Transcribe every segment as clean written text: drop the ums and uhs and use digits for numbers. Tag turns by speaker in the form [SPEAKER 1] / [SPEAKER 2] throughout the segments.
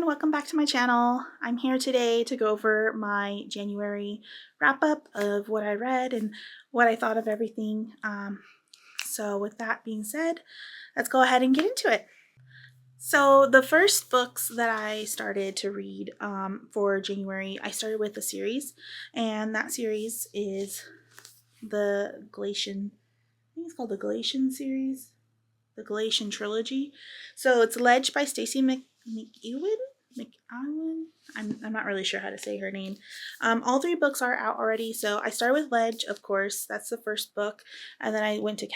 [SPEAKER 1] welcome back to my channel. I'm here today to go over my January wrap-up of what I read and what I thought of everything. So with that being said, let's go ahead and get into it. So the first books that I started to read for January, I started with a series, and that series is the Galatian, I think it's called the Galatian series, the Galatian trilogy. So it's Ledge by Stacey McEwen. I'm not really sure how to say her name. All three books are out already. So I started with Ledge, of course. That's the first book. And then I went to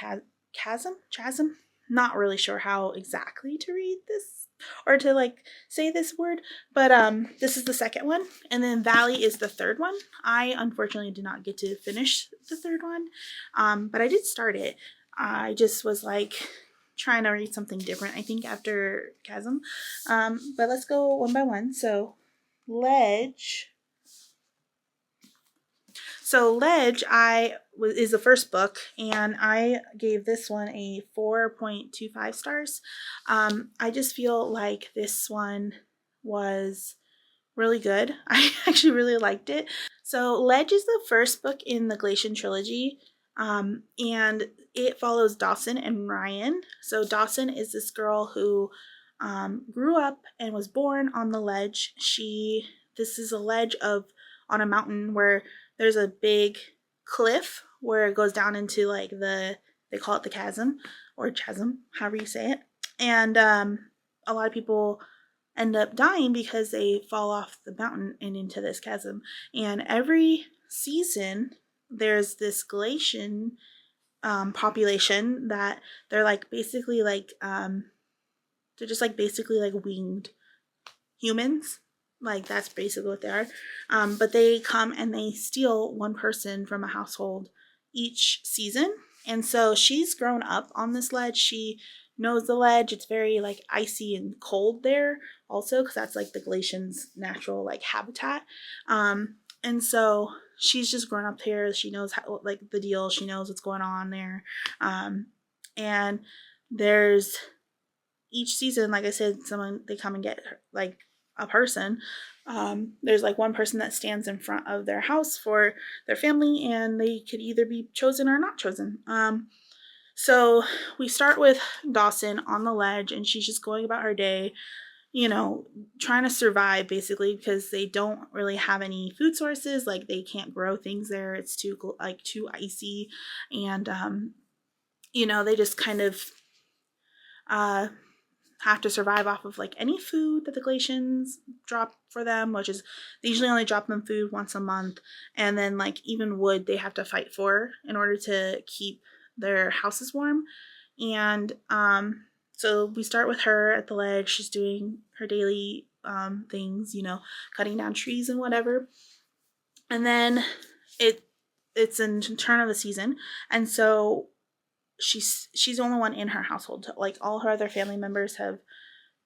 [SPEAKER 1] Chasm. Not really sure how exactly to read this or to say this word. But this is the second one. And then Valley is the third one. I unfortunately did not get to finish the third one. But I did start it. I just was trying to read something different, I think, after Chasm. But let's go one by one. So Ledge is the first book, and I gave this one a 4.25 stars. I just feel like this one was really good. I actually really liked it. So Ledge is the first book in the Galatian trilogy, and it follows Dawson and Ryan. So Dawson is this girl who grew up and was born on the ledge. This is a ledge on a mountain where there's a big cliff where it goes down into they call it the chasm or chasm, however you say it. And a lot of people end up dying because they fall off the mountain and into this chasm. And every season there's this Galatian population that they're basically winged humans. That's basically what they are. But they come and they steal one person from a household each season. And so she's grown up on this ledge. She knows the ledge. It's very icy and cold there also, because that's the Galatians' natural habitat. And so she's just grown up here. She knows how the deal. She knows what's going on there. And there's each season, like I said, they come and get a person. There's one person that stands in front of their house for their family, and they could either be chosen or not chosen. So we start with Dawson on the ledge, and she's just going about her day, trying to survive basically, because they don't really have any food sources. They can't grow things there. It's too icy, and they just kind of have to survive off of any food that the Galatians drop for them, which is they usually only drop them food once a month, and then even wood they have to fight for in order to keep their houses warm. And so we start with her at the ledge. She's doing her daily things, cutting down trees and whatever. And then it's in turn of the season, and so she's the only one in her household. All her other family members have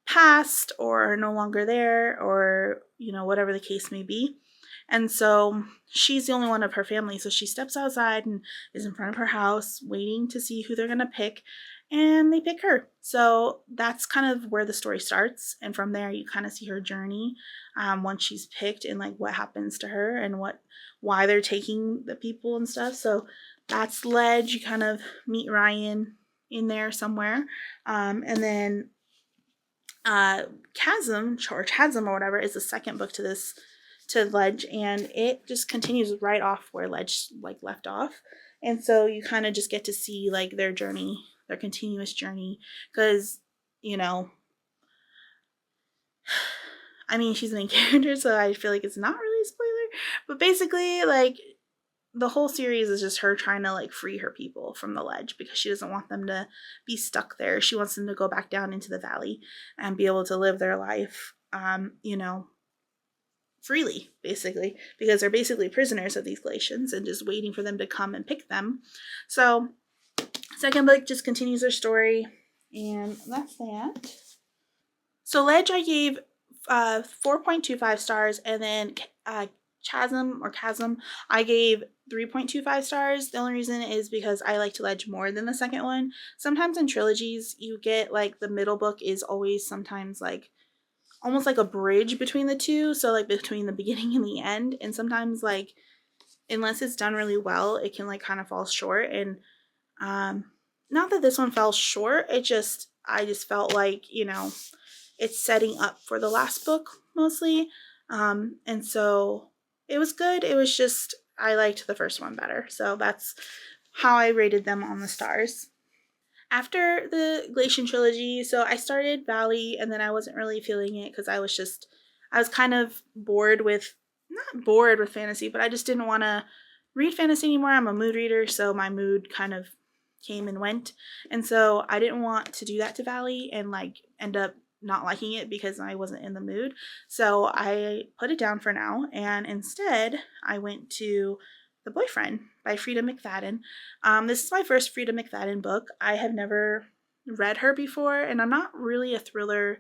[SPEAKER 1] passed or are no longer there, or whatever the case may be. And so she's the only one of her family. So she steps outside and is in front of her house waiting to see who they're going to pick. And they pick her. So that's kind of where the story starts. And from there, you kind of see her journey once she's picked, and what happens to her and why they're taking the people and stuff. So that's Ledge. You kind of meet Ryan in there somewhere. And then Chasm or whatever is the second book to Ledge, and it just continues right off where Ledge left off. And so you kind of just get to see their journey, their continuous journey, because she's the main character, so I feel it's not really a spoiler, but basically the whole series is just her trying to free her people from the ledge, because she doesn't want them to be stuck there. She wants them to go back down into the valley and be able to live their life freely, basically, because they're basically prisoners of these Galatians and just waiting for them to come and pick them. So second book just continues their story, and that's that. So Ledge I gave 4.25 stars, and then Chasm I gave 3.25 stars. The only reason is because I liked Ledge more than the second one. Sometimes in trilogies you get the middle book is always sometimes almost like a bridge between the two, so like between the beginning and the end. And sometimes like unless it's done really well, it can like kind of fall short. And not that this one fell short, I just felt like, it's setting up for the last book mostly. And so it was good. It was just I liked the first one better. So that's how I rated them on the stars. After the Glacian trilogy, so I started Valley and then I wasn't really feeling it because I was kind of bored with, not bored with fantasy, but I just didn't want to read fantasy anymore. I'm a mood reader, so my mood kind of came and went. And so I didn't want to do that to Valley and like end up not liking it because I wasn't in the mood. So I put it down for now and instead I went to The Boyfriend by Frida McFadden. This is my first Frida McFadden book. I have never read her before, and I'm not really a thriller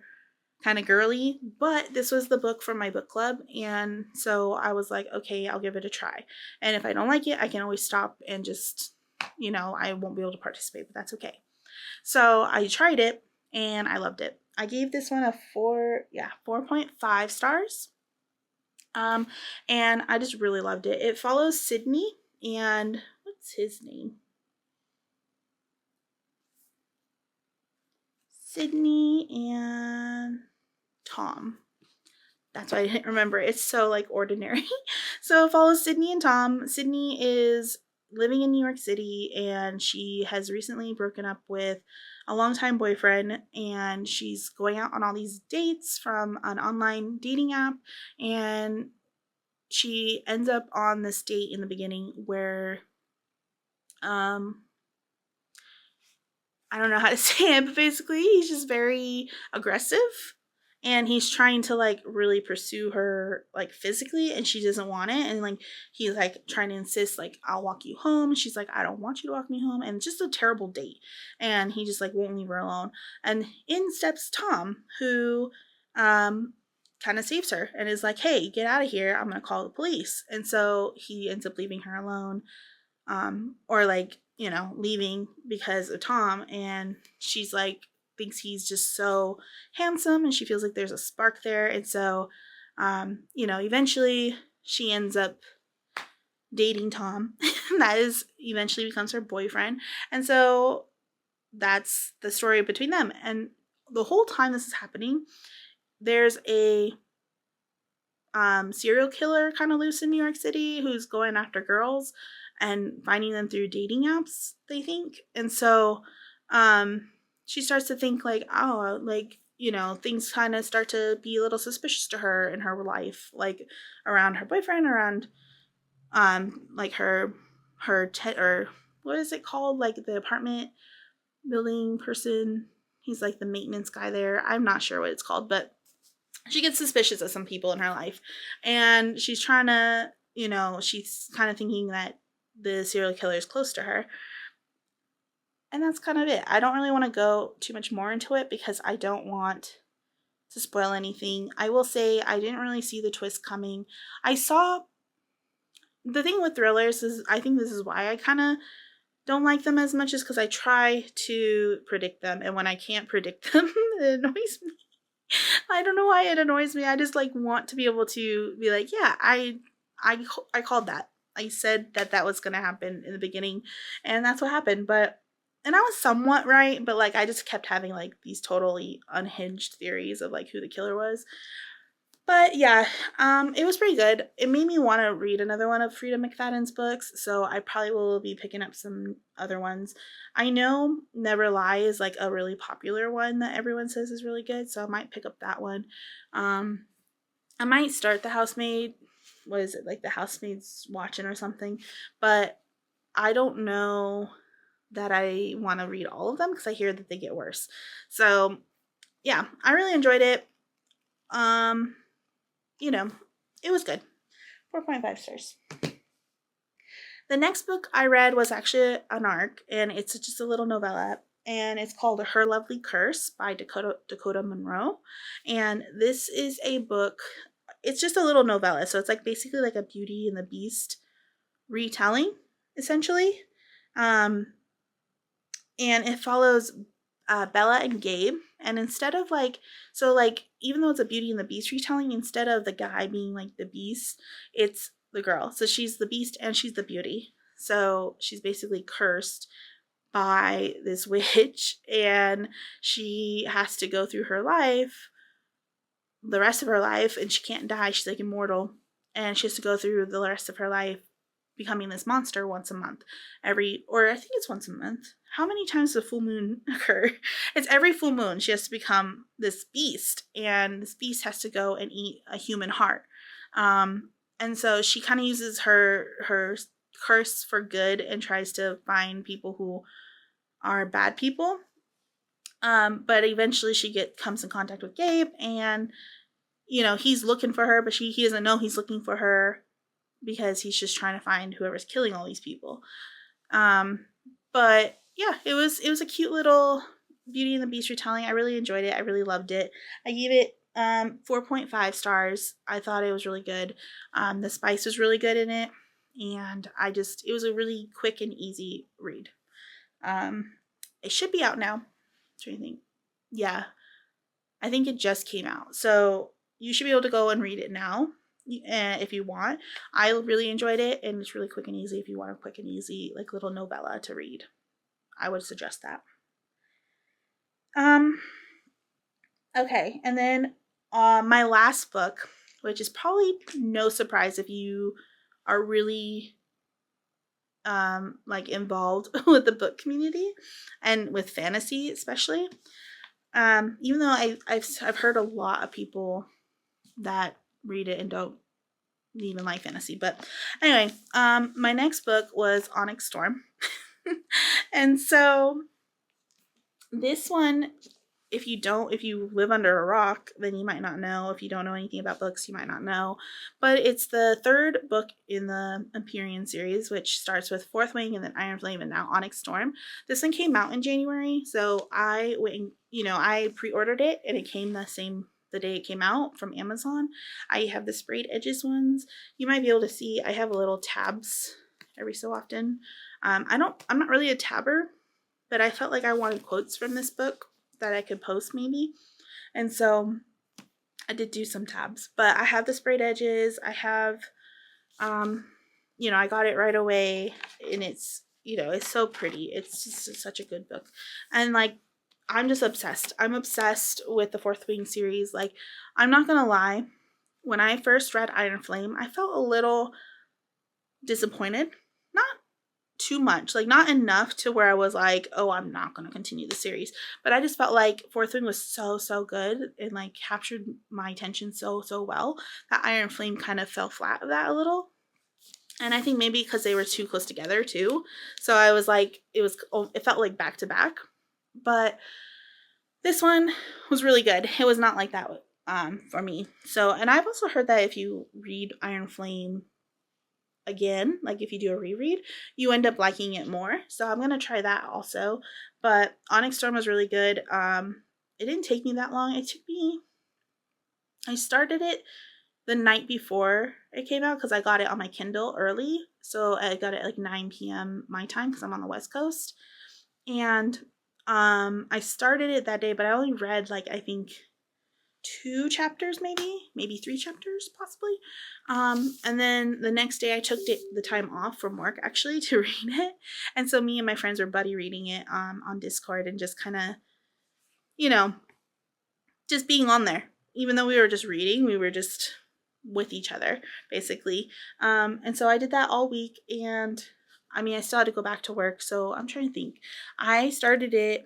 [SPEAKER 1] kind of girly, but this was the book from my book club, and so I was like, okay, I'll give it a try. And if I don't like it, I can always stop and just, I won't be able to participate, but that's okay. So I tried it, and I loved it. I gave this one a 4.5 stars. And I just really loved it. It follows Sydney and what's his name? Sydney and Tom. That's why I didn't remember. It's so like ordinary. So it follows Sydney and Tom. Sydney is living in New York City and she has recently broken up with a longtime boyfriend and she's going out on all these dates from an online dating app, and she ends up on this date in the beginning where I don't know how to say it, but basically he's just very aggressive and he's trying to like really pursue her like physically and she doesn't want it, and like he's like trying to insist like I'll walk you home, and she's like I don't want you to walk me home, and just a terrible date, and he just like won't leave her alone. And in steps Tom, who kind of saves her and is like, hey, get out of here, I'm gonna call the police. And so he ends up leaving her alone, or like leaving because of Tom, and she's like thinks he's just so handsome and she feels like there's a spark there, and so eventually she ends up dating Tom. That is eventually becomes her boyfriend, and so that's the story between them. And the whole time this is happening, there's a serial killer kind of loose in New York City who's going after girls and finding them through dating apps, they think. And so she starts to think like, oh, like, things kind of start to be a little suspicious to her in her life, like around her boyfriend, around like or what is it called? Like the apartment building person. He's like the maintenance guy there. I'm not sure what it's called, but she gets suspicious of some people in her life, and she's trying to, she's kind of thinking that the serial killer is close to her. And that's kind of it. I don't really want to go too much more into it because I don't want to spoil anything. I will say I didn't really see the twist coming. I saw the thing with thrillers is I think this is why I kind of don't like them as much, is because I try to predict them, and when I can't predict them, it annoys me. I don't know why it annoys me. I just like want to be able to be like, yeah, I called that. I said that was going to happen in the beginning, and that's what happened. And I was somewhat right, but like I just kept having like these totally unhinged theories of like who the killer was. But yeah, it was pretty good. It made me want to read another one of Frida McFadden's books, so I probably will be picking up some other ones. I know Never Lie is like a really popular one that everyone says is really good, so I might pick up that one. I might start The Housemaid. What is it, like The Housemaid's Watching or something? But I don't know that I want to read all of them because I hear that they get worse. So yeah, I really enjoyed it. It was good. 4.5 stars. The next book I read was actually an arc, and it's just a little novella, and it's called Her Lovely Curse by Dakota Monroe. And this is a book, it's just a little novella, so it's like basically like a Beauty and the Beast retelling, essentially. And it follows Bella and Gabe. And instead of like, so like, even though it's a Beauty and the Beast retelling, instead of the guy being like the beast, it's the girl. So she's the beast and she's the beauty. So she's basically cursed by this witch, and she has to go through her life, the rest of her life, and she can't die. She's like immortal, and she has to go through the rest of her life becoming this monster once a month, or I think it's once a month. How many times does a full moon occur? It's every full moon she has to become this beast, and this beast has to go and eat a human heart. And so she kind of uses her curse for good and tries to find people who are bad people. But eventually she comes in contact with Gabe, and he's looking for her, but he doesn't know he's looking for her because he's just trying to find whoever's killing all these people. But yeah, it was a cute little Beauty and the Beast retelling. I really enjoyed it. I really loved it. I gave it 4.5 stars. I thought it was really good. The spice was really good in it, and it was a really quick and easy read. It should be out now. I'm trying to think. Yeah, I think it just came out, so you should be able to go and read it now if you want. I really enjoyed it, and it's really quick and easy. If you want a quick and easy like little novella to read, I would suggest that. Okay, and then my last book, which is probably no surprise if you are really like involved with the book community and with fantasy especially. Even though I've heard a lot of people that read it and don't even like fantasy, but anyway, my next book was Onyx Storm. And so this one, if you live under a rock, then you might not know. If you don't know anything about books, you might not know. But it's the third book in the Empyrean series, which starts with Fourth Wing and then Iron Flame and now Onyx Storm. This one came out in January, so I went, I pre-ordered it, and it came the day it came out from Amazon. I have the sprayed edges ones. You might be able to see I have little tabs every so often. I'm not really a tabber, but I felt like I wanted quotes from this book that I could post maybe. And so I did do some tabs, but I have the sprayed edges. I have, I got it right away, and it's so pretty. It's just such a good book. And like, I'm just obsessed. I'm obsessed with the Fourth Wing series. Like, I'm not going to lie. When I first read Iron Flame, I felt a little disappointed. Not too much, like not enough to where I was like, oh, I'm not going to continue the series. But I just felt like Fourth Wing was so good and like captured my attention so well that Iron Flame kind of fell flat of that a little. And I think maybe because they were too close together too. So I was like, it felt like back to back. But this one was really good. It was not like that for me. So, and I've also heard that if you read Iron Flame again, like if you do a reread, you end up liking it more. So I'm gonna try that also. But Onyx Storm was really good. It didn't take me that long. I started it the night before it came out because I got it on my Kindle early. So I got it like 9 p.m. my time because I'm on the West Coast. And I started it that day, but I only read like I think 2 chapters, maybe 3 chapters possibly. And then the next day I took the time off from work actually to read it. And so me and my friends were buddy reading it on Discord and just kind of, just being on there. Even though we were just reading, we were just with each other basically. And so I did that all week, and I mean I still had to go back to work, so I'm trying to think. I started it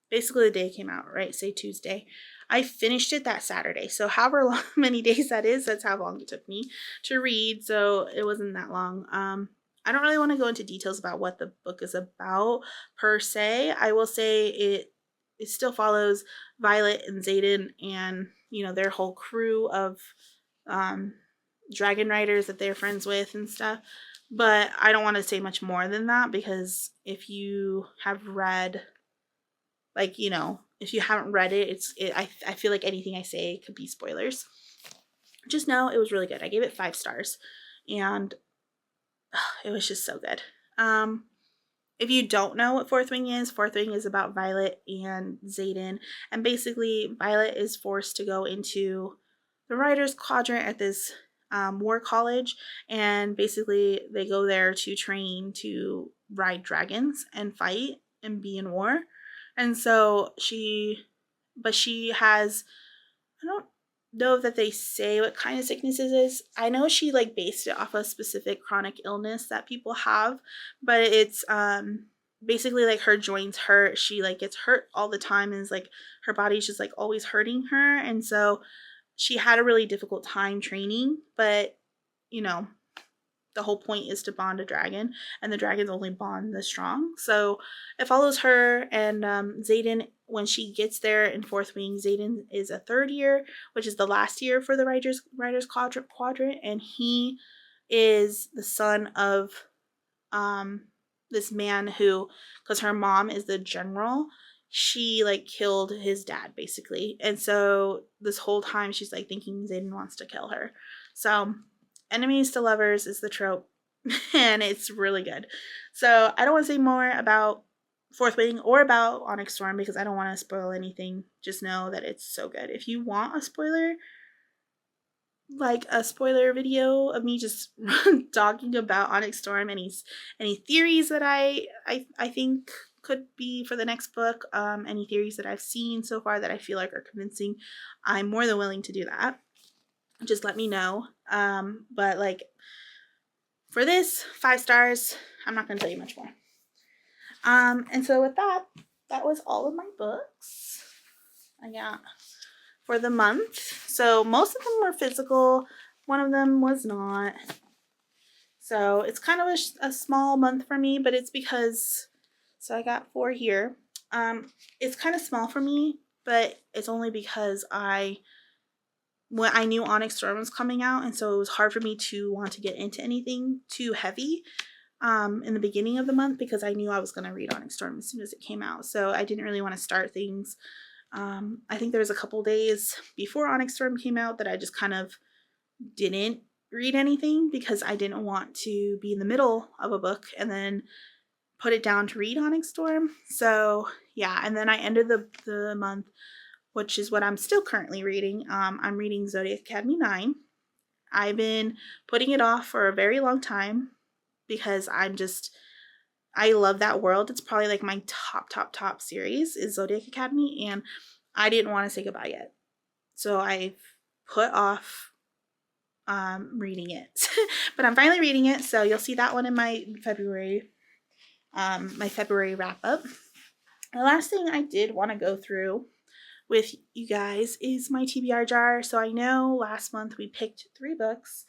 [SPEAKER 1] basically the day it came out, right? Say Tuesday. I finished it that Saturday. So however many days that is, that's how long it took me to read. So it wasn't that long. I don't really want to go into details about what the book is about per se. I will say it still follows Violet and Xaden and, their whole crew of dragon riders that they're friends with and stuff. But I don't want to say much more than that, because if you have read, like, if you haven't read it, I feel like anything I say could be spoilers. Just know it was really good. I gave it 5 stars, and it was just so good. if you don't know what Fourth Wing is about Violet and Xaden. And basically, Violet is forced to go into the Writer's Quadrant at this war college. And basically, they go there to train to ride dragons and fight and be in war. And so she has, I don't know that they say what kind of sickness it is. I know she like based it off a specific chronic illness that people have, but it's basically like her joints hurt. She like gets hurt all the time and is like her body's just like always hurting her, and so she had a really difficult time training, but you know, the whole point is to bond a dragon, and the dragons only bond the strong. So it follows her and Xaden when she gets there in Fourth Wing. Xaden is a third year, which is the last year for the Writers Quadrant, and he is the son of this man who, because her mom is the general, she like killed his dad basically, and so this whole time she's like thinking Xaden wants to kill her. So enemies to lovers is the trope, and it's really good. So I don't want to say more about Fourth Wing or about Onyx Storm because I don't want to spoil anything. Just know that it's so good. If you want a spoiler, like a spoiler video of me just talking about Onyx Storm, any theories that I think could be for the next book, any theories that I've seen so far that I feel like are convincing, I'm more than willing to do that. Just let me know. But like for this, 5 stars. I'm not going to tell you much more. And so with that, that was all of my books I got for the month. So most of them were physical. One of them was not. So it's kind of a small month for me, but it's because, so I got 4 here. It's kind of small for me, but it's only because when I knew Onyx Storm was coming out, and so it was hard for me to want to get into anything too heavy in the beginning of the month because I knew I was going to read Onyx Storm as soon as it came out. So I didn't really want to start things. I think there was a couple days before Onyx Storm came out that I just kind of didn't read anything because I didn't want to be in the middle of a book and then put it down to read Onyx Storm. So yeah, and then I ended the month, which is what I'm still currently reading. I'm reading Zodiac Academy 9. I've been putting it off for a very long time because I love that world. It's probably like my top series is Zodiac Academy, and I didn't want to say goodbye yet. So I put off reading it. But I'm finally reading it, so you'll see that one in my February wrap up. The last thing I did want to go through with you guys is my TBR jar. So I know last month we picked 3 books,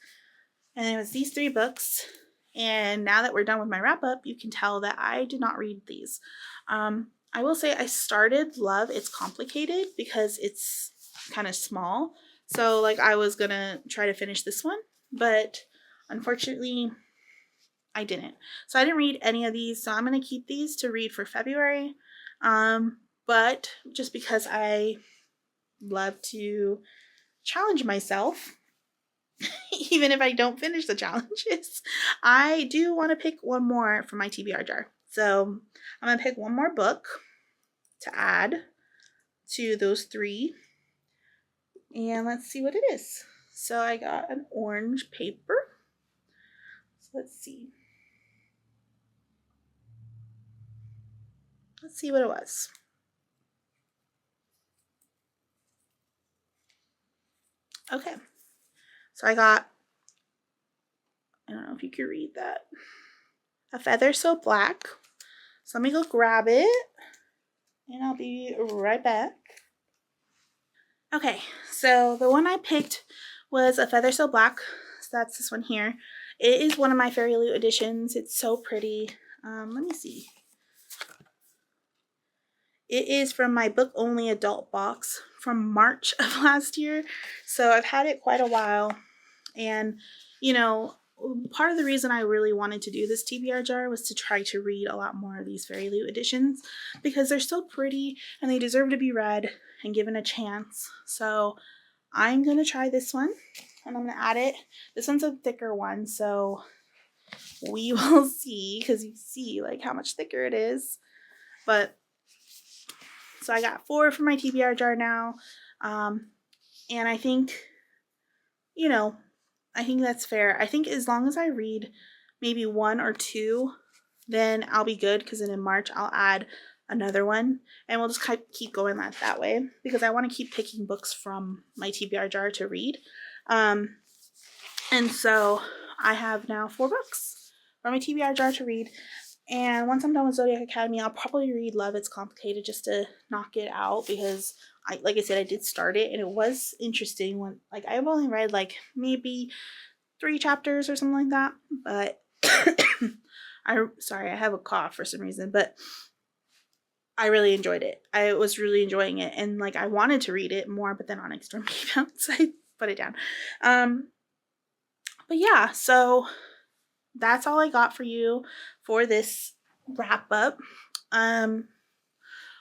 [SPEAKER 1] and it was these 3 books. And now that we're done with my wrap up, you can tell that I did not read these. I will say I started Love It's Complicated because it's kind of small. So like I was gonna try to finish this one, but unfortunately I didn't. So I didn't read any of these. So I'm gonna keep these to read for February. But just because I love to challenge myself, even if I don't finish the challenges, I do want to pick one more for my TBR jar. So I'm going to pick one more book to add to those 3. And let's see what it is. So I got an orange paper. So let's see. Let's see what it was. Okay. So I got, I don't know if you can read that, A Feather So Black. So let me go grab it, and I'll be right back. Okay, so the one I picked was A Feather So Black. So that's this one here. It is one of my Fairy Loot editions. It's so pretty. Let me see. It is from my book only adult box from March of last year. So I've had it quite a while. And, you know, part of the reason I really wanted to do this TBR jar was to try to read a lot more of these Fairy Loot editions because they're so pretty and they deserve to be read and given a chance. So I'm going to try this one and I'm going to add it. This one's a thicker one, so we will see, because you see like how much thicker it is. But so I got 4 for my TBR jar now. And I think, you know, I think that's fair. I think as long as I read maybe 1 or 2, then I'll be good, because then in March I'll add another one, and we'll just keep going that way, because I want to keep picking books from my TBR jar to read. And so I have now 4 books from my TBR jar to read. And once I'm done with Zodiac Academy, I'll probably read Love It's Complicated just to knock it out, because like I said, I did start it and it was interesting. When like I've only read like maybe 3 chapters or something like that, but I have a cough for some reason, but I really enjoyed it. I was really enjoying it, and like I wanted to read it more, but then Onyx Storm came out, so I put it down. But yeah, so that's all I got for you for this wrap up.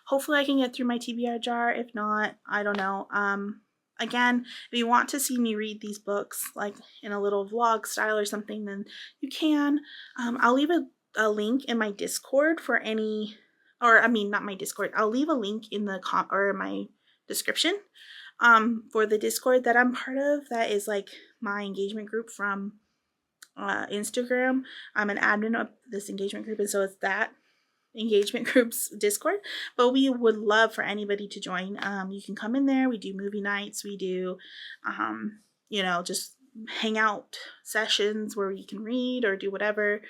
[SPEAKER 1] Hopefully I can get through my TBR jar. If not, I don't know. Again, if you want to see me read these books like in a little vlog style or something, then you can. I'll leave a link in my Discord for any, or I mean not my Discord. I'll leave a link in the or my description for the Discord that I'm part of. That is like my engagement group from Instagram. I'm an admin of this engagement group, and so it's that engagement group's Discord. But we would love for anybody to join. You can come in there. We do movie nights. We do just hangout sessions where you can read or do whatever.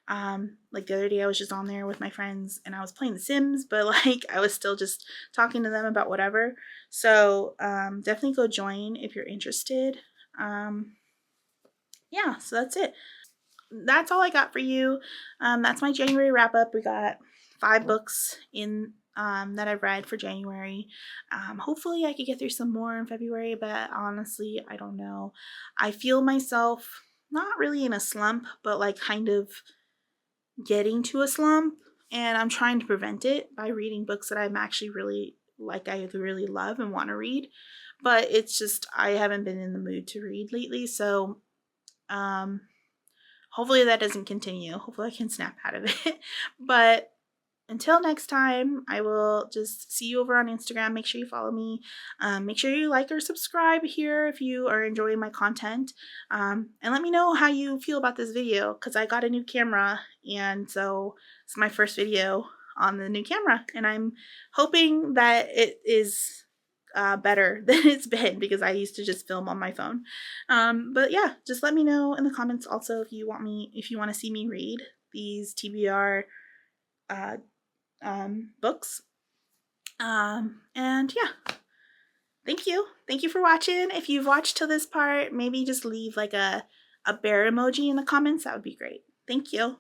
[SPEAKER 1] Like the other day I was just on there with my friends and I was playing The Sims, but like I was still just talking to them about whatever. So definitely go join if you're interested. Yeah, so that's it. That's all I got for you. That's my January wrap up. We got 5 books in that I've read for January. Hopefully I could get through some more in February, but honestly, I don't know. I feel myself not really in a slump, but like kind of getting to a slump, and I'm trying to prevent it by reading books that I'm actually really like, I really love and want to read. But it's just I haven't been in the mood to read lately, so hopefully that doesn't continue. Hopefully I can snap out of it. But until next time, I will just see you over on Instagram. Make sure you follow me. Make sure you like or subscribe here if you are enjoying my content. And let me know how you feel about this video, because I got a new camera, and so it's my first video on the new camera, and I'm hoping that it is better than it's been, because I used to just film on my phone. But yeah, just let me know in the comments also if you want to see me read these TBR books. And yeah, thank you for watching. If you've watched till this part, maybe just leave like a bear emoji in the comments. That would be great. Thank you.